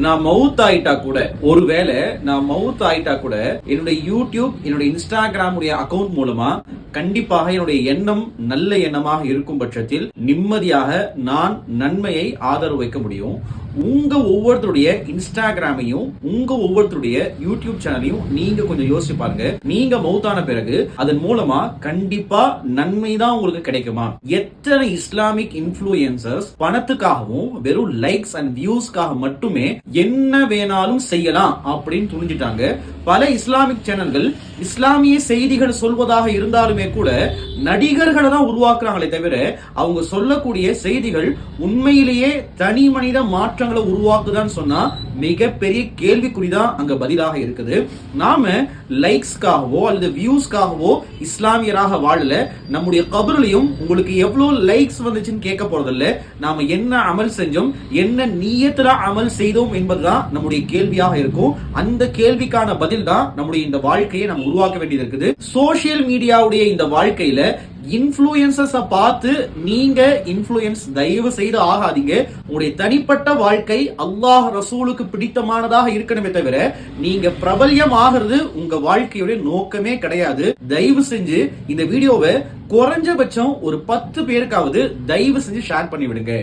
நான் மவுத் ஆயிட்டா கூட, ஒருவேளை நான் மவுத் ஆயிட்டா கூட என்னுடைய யூடியூப், என்னுடைய இன்ஸ்டாகிராம் அக்கவுண்ட் மூலமா கண்டிப்பாக என்னுடைய எண்ணம் நல்ல எண்ணமாக இருக்கும் பட்சத்தில் நிம்மதியாக நான் நன்மையை ஆதரவு வைக்க முடியும். உங்க ஒவ்வொருத்தருடைய இன்ஸ்டாகிராமையும் உங்க ஒவ்வொருத்தருடைய யூடியூப் சேனலையும் நீங்க கொஞ்சம் யோசிச்சு பாருங்க. நீங்க மௌத்தான பிறகு அதன் மூலமா கண்டிப்பா நன்மை தான் உங்களுக்கு கிடைக்குமா? எத்தனை இஸ்லாமிக் இன்ஃப்ளூயன்சர்ஸ் பணத்துக்காகவும் வெறும் லைக்ஸ் அண்ட் வியூஸ்க்காக மட்டுமே என்ன வேணாலும் செய்யலாம் அப்படின்னு துணிஞ்சிட்டாங்க. பல இஸ்லாமிக் சேனல்கள் இஸ்லாமிய செய்திகள் சொல்வதாக இருந்தாலுமே கூட நடிகர்களை தான் உருவாக்குறாங்களே தவிர அவங்க சொல்லக்கூடிய செய்திகள் உண்மையிலேயே தனி மனித மாற்றங்களை உருவாக்குதான்னு சொன்னா மிகப்பெரிய கேள்விக்குறிதான் அங்க பதிலாக இருக்குது. நாம லைக்ஸ்க்காகவோ அல்லது வியூஸ்க்காகவோ இஸ்லாமியராக வாழல. நம்முடைய கபர்லையும் உங்களுக்கு எவ்வளவு லைக்ஸ் வந்துச்சுன்னு கேட்க போறதில்ல. நாம என்ன அமல் செஞ்சோம், என்ன நியத்துல அமல் செய்தோம் என்பதுதான் நம்முடைய கேள்வியாக இருக்கும். அந்த கேள்விக்கான பதில் தான் நம்முடைய இந்த வாழ்க்கையை நம்ம உருவாக்க வேண்டியது இருக்குது. சோசியல் மீடியாவுடைய இந்த வாழ்க்கையில இன்ஃப்ளூயன்சர்ஸ பார்த்து நீங்க இன்ஃப்ளூயன்ஸ் தயவு செய்து ஆகாதீங்க. உங்களுடைய தனிப்பட்ட வாழ்க்கை அல்லாஹ் ரசூலுக்கு பிடித்தமானதாக இருக்கணுமே தவிர நீங்க பிரபல்யம் ஆகிறது உங்க வாழ்க்கையுடைய நோக்கமே கிடையாது. தயவு செஞ்சு இந்த வீடியோவை குறைஞ்சபட்சம் ஒரு 10 பேருக்காவது தயவு செஞ்சு ஷேர் பண்ணி விடுங்க.